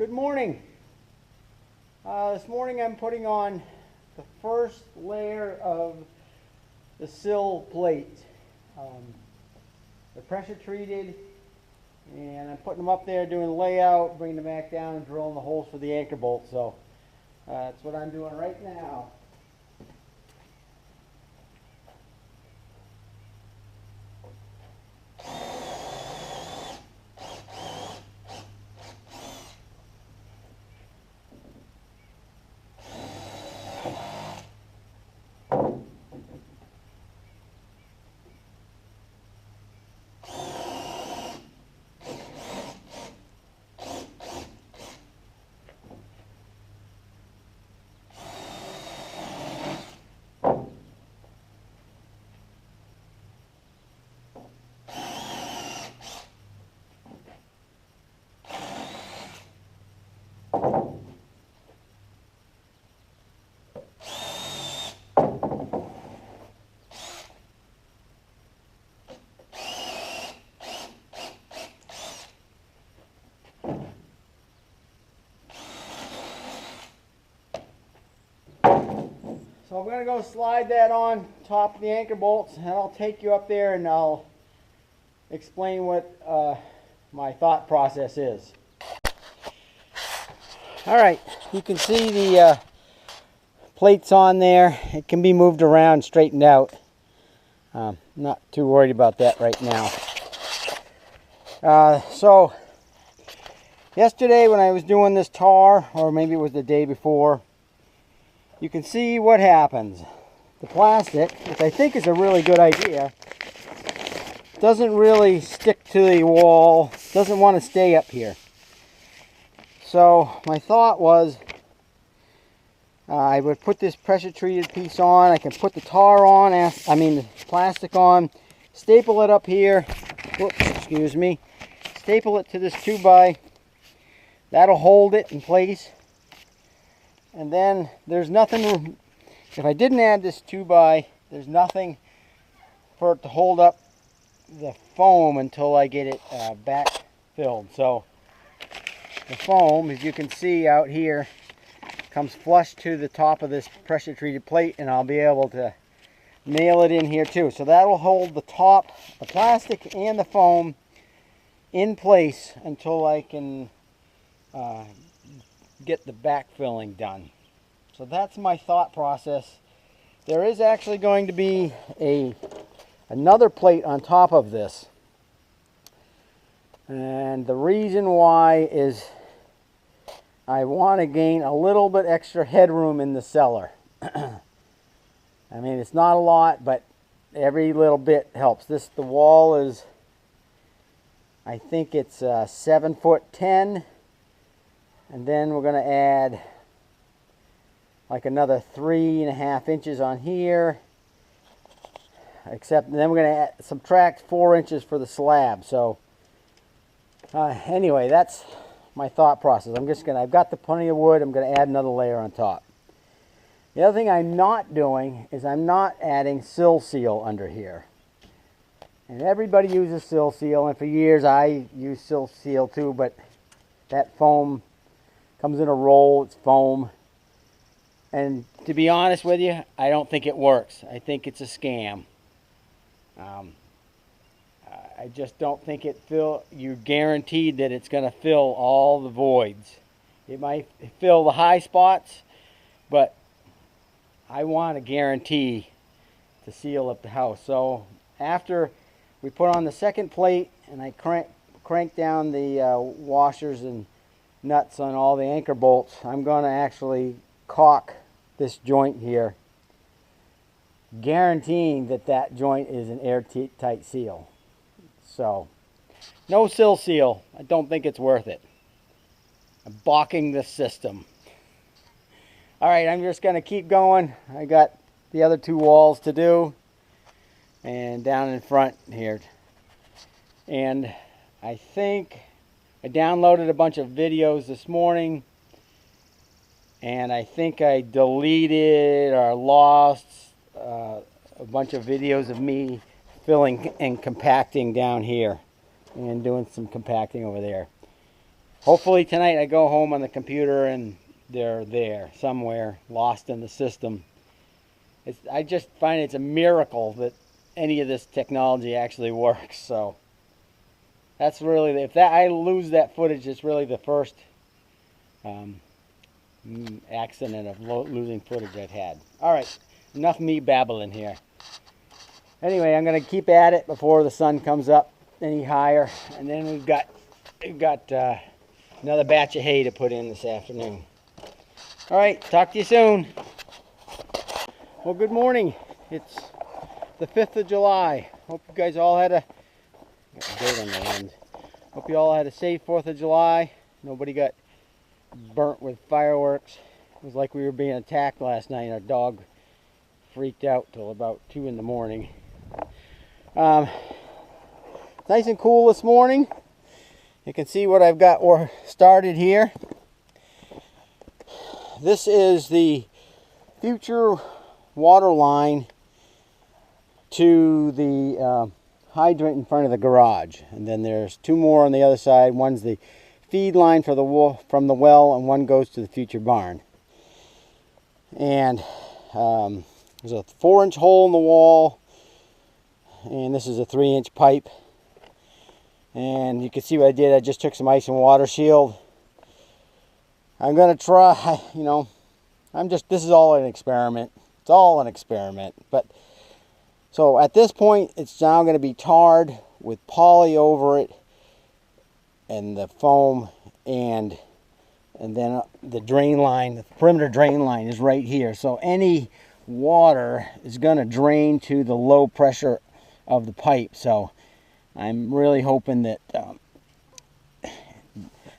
Good morning. This morning I'm putting on the first layer of the sill plate. They're pressure treated, and I'm putting them up there, doing the layout, bringing them back down and drilling the holes for the anchor bolt. So that's what I'm doing right now. So I'm going to go slide that on top of the anchor bolts, and I'll take you up there and I'll explain what my thought process is. Alright, you can see the plates on there. It can be moved around, straightened out. Not too worried about that right now. So yesterday when I was doing this tar, or maybe it was the day before, you can see what happens. The plastic, which I think is a really good idea, doesn't really stick to the wall, doesn't want to stay up here. So my thought was I would put this pressure treated piece on. I can put the tar on, the plastic on, staple it up here, whoops, excuse me, staple it to this 2x, that'll hold it in place. And then there's nothing, if I didn't add this 2x, there's nothing for it to hold up the foam until I get it back filled. So the foam, as you can see out here, comes flush to the top of this pressure treated plate, and I'll be able to nail it in here too. So that will hold the top, the plastic and the foam in place until I can get the backfilling done. So that's my thought process. There is actually going to be another plate on top of this, and the reason why is I want to gain a little bit extra headroom in the cellar. I mean, it's not a lot, but every little bit helps. The wall is, I think it's 7'10", and then we're going to add like another 3.5 inches on here, except then we're going to subtract 4 inches for the slab. So anyway, that's my thought process. I've got the plenty of wood. I'm going to add another layer on top. The other thing I'm not doing is I'm not adding sill seal under here. And everybody uses sill seal, and for years I used sill seal too, but that foam comes in a roll, it's foam. And to be honest with you, I don't think it works. I think it's a scam. I just don't think you're guaranteed that it's going to fill all the voids. It might fill the high spots, but I want a guarantee to seal up the house. So after we put on the second plate and I crank down the washers and nuts on all the anchor bolts, I'm going to actually caulk this joint here, guaranteeing that joint is an airtight seal. So no sill seal. I don't think it's worth it. I'm balking the system. Alright, I'm just going to keep going. I got the other 2 walls to do, and down in front here. And I think I downloaded a bunch of videos this morning, and I think I deleted or lost a bunch of videos of me filling and compacting down here and doing some compacting over there. hopefully tonight I go home on the computer and they're there somewhere, lost in the system. I just find it's a miracle that any of this technology actually works. So that's really, if that I lose that footage, it's really the first accident of losing footage I've had. All right, enough me babbling here. Anyway, I'm going to keep at it before the sun comes up any higher, and then we've got another batch of hay to put in this afternoon. All right, talk to you soon. Well, good morning. It's the 5th of July. Hope you guys all had got dirt on the lens. Hope you all had a safe 4th of July. Nobody got burnt with fireworks. It was like we were being attacked last night. Our dog freaked out till about 2 in the morning. It's nice and cool this morning. You can see what I've got started here. This is the future water line to the hydrant in front of the garage, and then there's 2 more on the other side. One's the feed line for from the well, and one goes to the future barn. And there's a 4-inch hole in the wall, and this is a 3-inch pipe. And you can see what I did. I just took some ice and water shield. I'm gonna try, this is all an experiment. It's all an experiment. But so at this point, it's now going to be tarred with poly over it, and the foam, and then the drain line, the perimeter drain line is right here. So any water is going to drain to the low pressure of the pipe. So I'm really hoping that,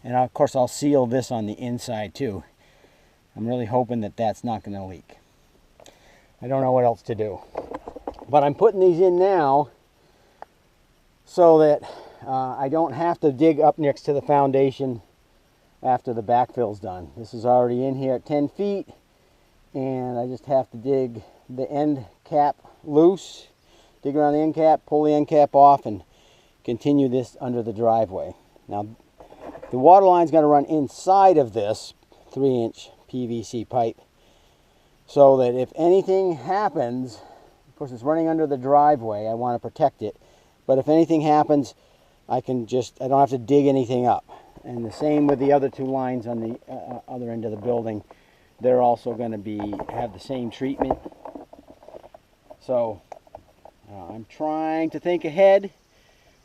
and of course I'll seal this on the inside too. I'm really hoping that that's not going to leak. I don't know what else to do. But I'm putting these in now so that I don't have to dig up next to the foundation after the backfill's done. This is already in here at 10 feet, and I just have to dig the end cap loose, dig around the end cap, pull the end cap off, and continue this under the driveway. Now, the water line's going to run inside of this 3-inch PVC pipe, so that if anything happens, of course it's running under the driveway, I want to protect it, but if anything happens, I don't have to dig anything up. And the same with the other 2 lines on the other end of the building. They're also going to have the same treatment. So I'm trying to think ahead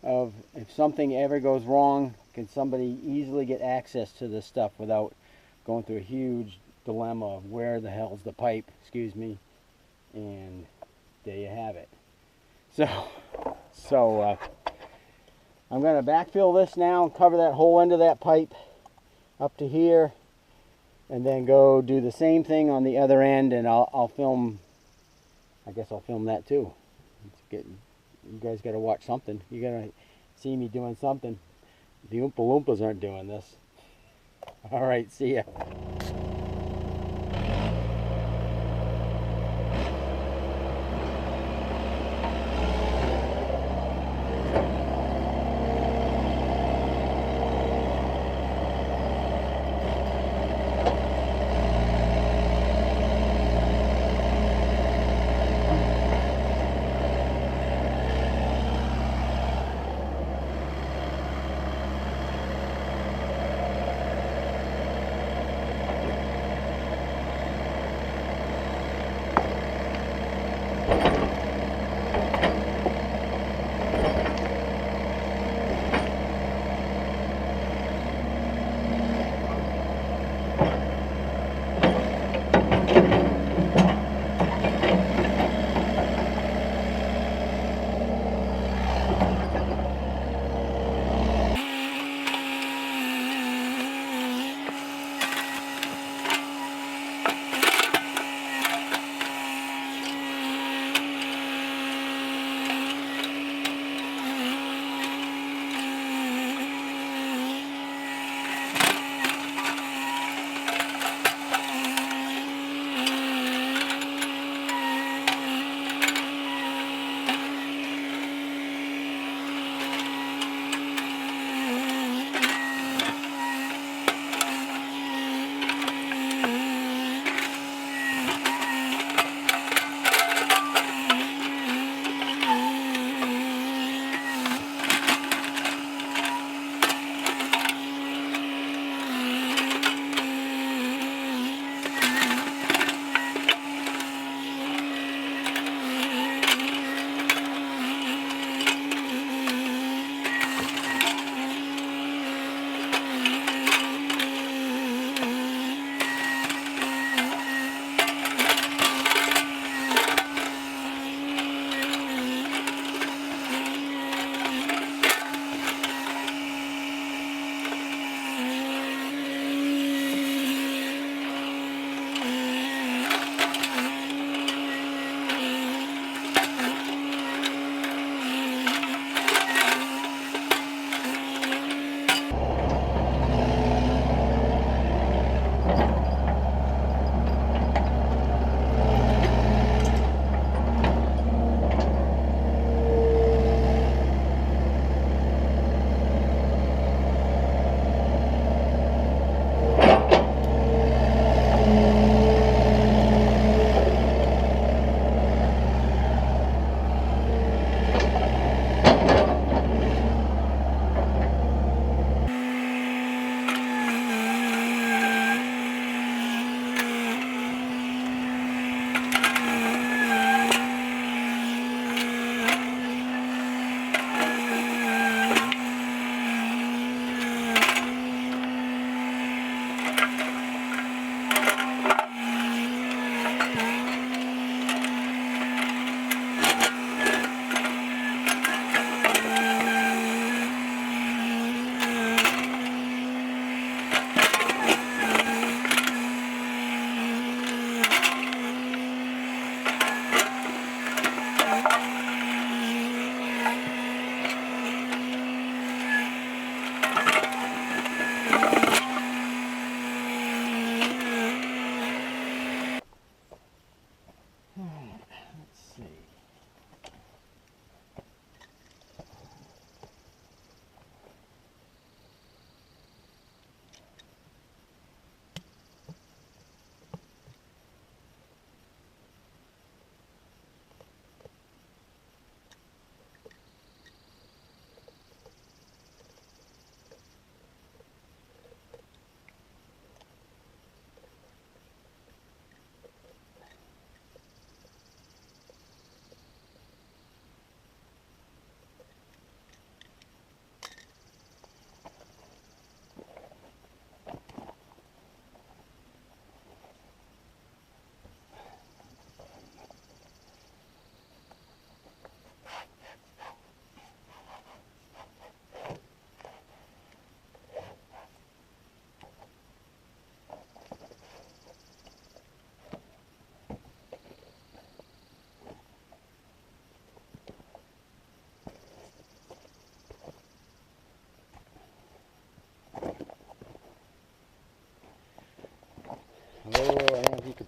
of, if something ever goes wrong, can somebody easily get access to this stuff without going through a huge dilemma of where the hell's the pipe, and there you have it. So I'm going to backfill this now and cover that whole end of that pipe up to here, and then go do the same thing on the other end, and I'll film, I guess I'll film that too. You guys got to watch something. You got to see me doing something. The Oompa Loompas aren't doing this. All right, see ya.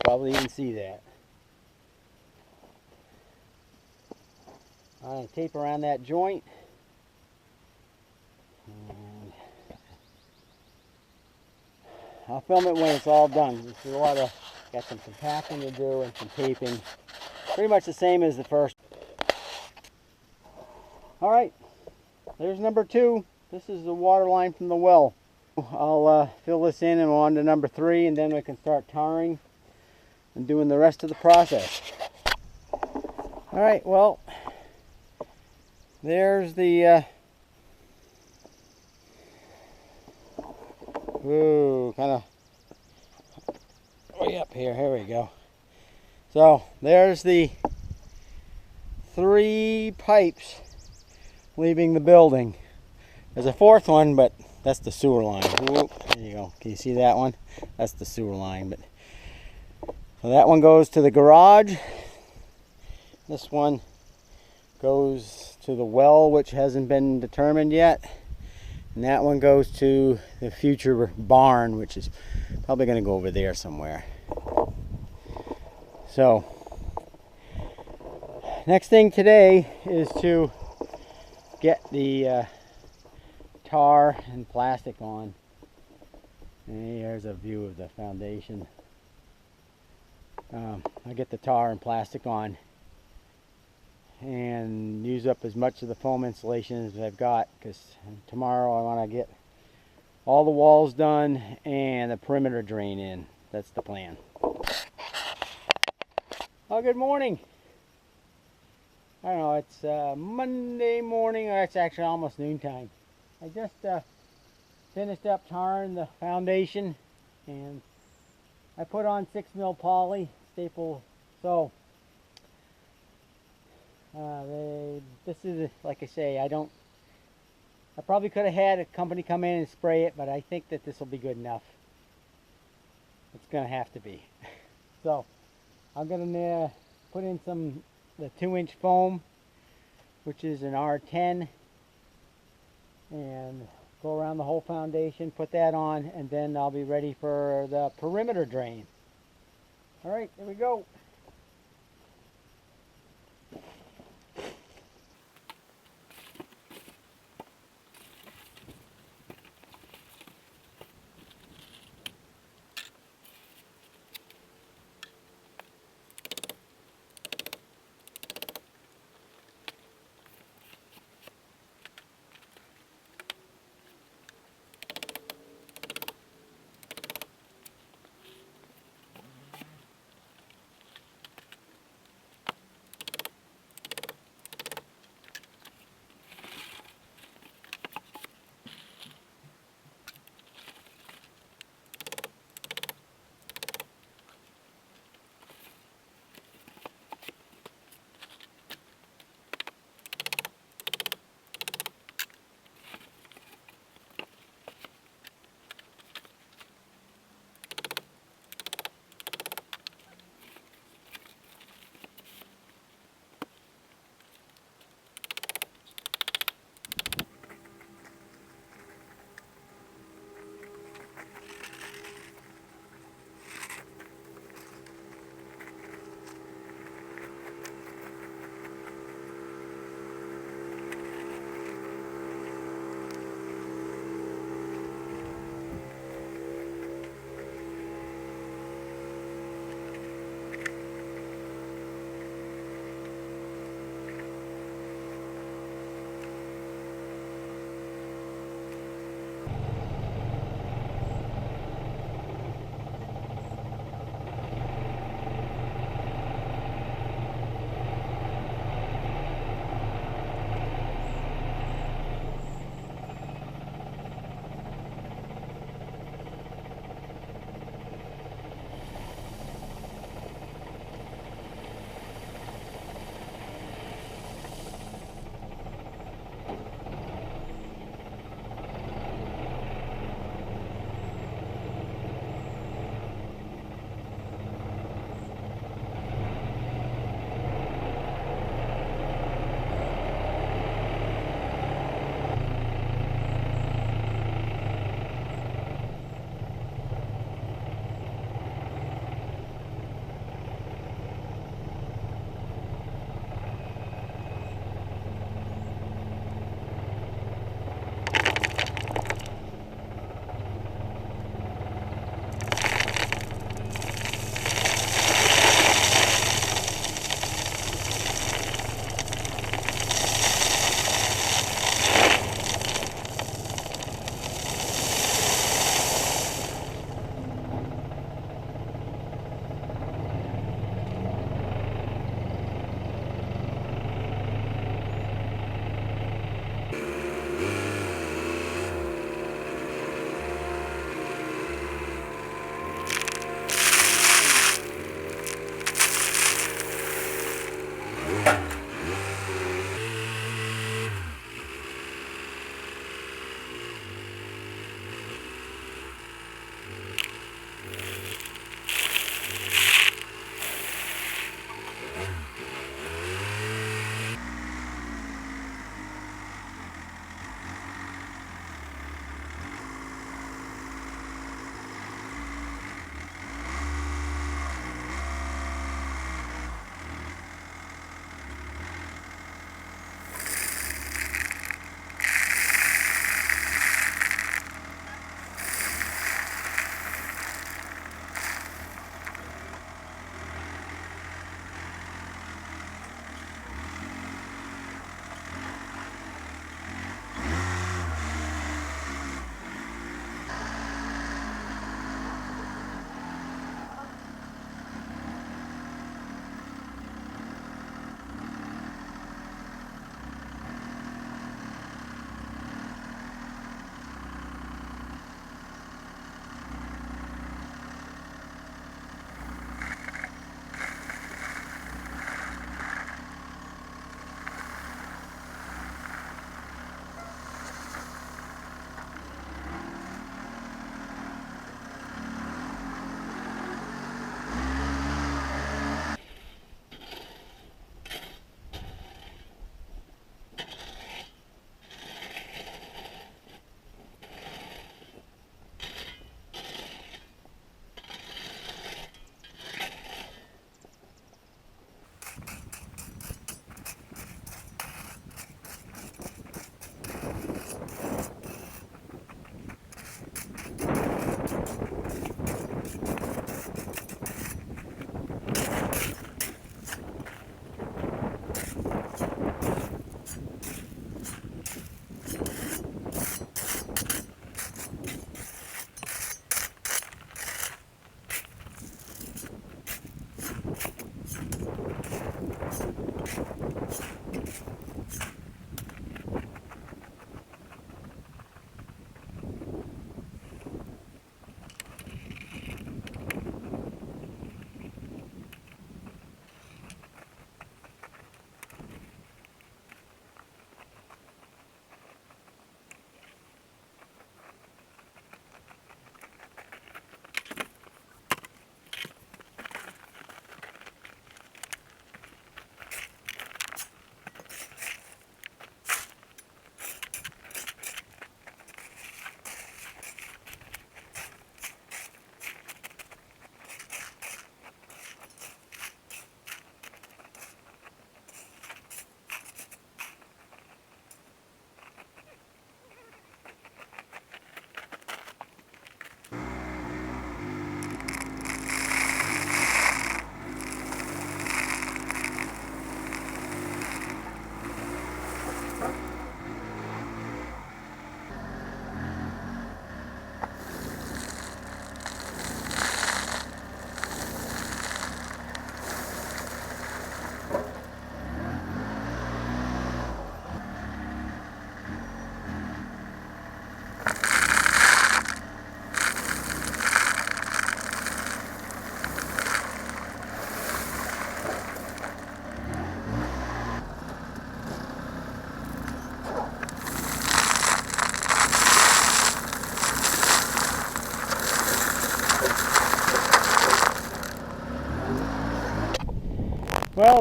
probably even see that. I'm going to tape around that joint. And I'll film it when it's all done. There's a lot of, got some compacting to do and some taping. Pretty much the same as the first. Alright, there's number 2. This is the water line from the well. I'll fill this in and we're on to number 3, and then we can start tarring and doing the rest of the process. Alright, well, there's the ooh, kind of way up here. Here we go. So there's the 3 pipes leaving the building. There's a 4th one, but that's the sewer line. Ooh, there you go. Can you see that one? That's the sewer line. But so that one goes to the garage. This one goes to the well, which hasn't been determined yet. And that one goes to the future barn, which is probably going to go over there somewhere. So, next thing today is to get the tar and plastic on. And here's a view of the foundation. I'll get the tar and plastic on and use up as much of the foam insulation as I've got, because tomorrow I want to get all the walls done and the perimeter drain in. That's the plan. Oh, good morning. I don't know, it's Monday morning, or it's actually almost noontime. I just finished up tarring the foundation, and I put on 6 mil poly staple. So this is, like I say, I probably could have had a company come in and spray it, but I think that this will be good enough. It's gonna have to be. So I'm gonna put in the 2-inch foam, which is an R10, and go around the whole foundation, put that on, and then I'll be ready for the perimeter drain. All right, here we go.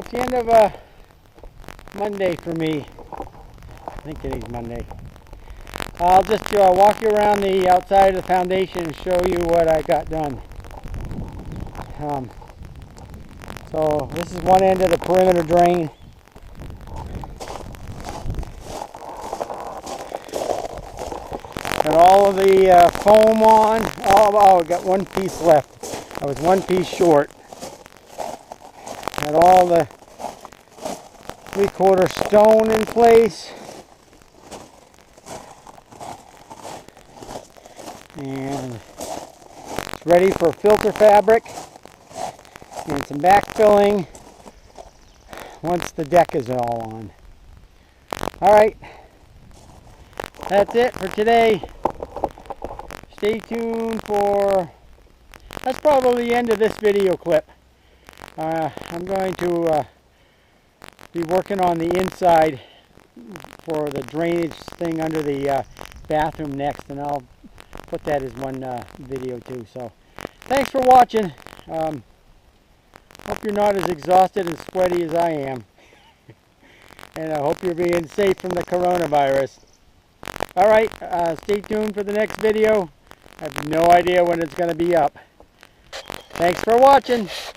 it's the end of Monday for me. I think today's Monday. I'll just walk you around the outside of the foundation and show you what I got done. So this is one end of the perimeter drain. Got all of the foam on. Oh, I got one piece left. I was one piece short. Got all the 3/4 stone in place. And it's ready for filter fabric and some backfilling once the deck is all on. Alright, that's it for today. Stay tuned for, that's probably the end of this video clip. I'm going to be working on the inside for the drainage thing under the bathroom next, and I'll put that as one video too. So thanks for watching. Hope you're not as exhausted and sweaty as I am. And I hope you're being safe from the coronavirus. Alright, stay tuned for the next video. I have no idea when it's going to be up. Thanks for watching.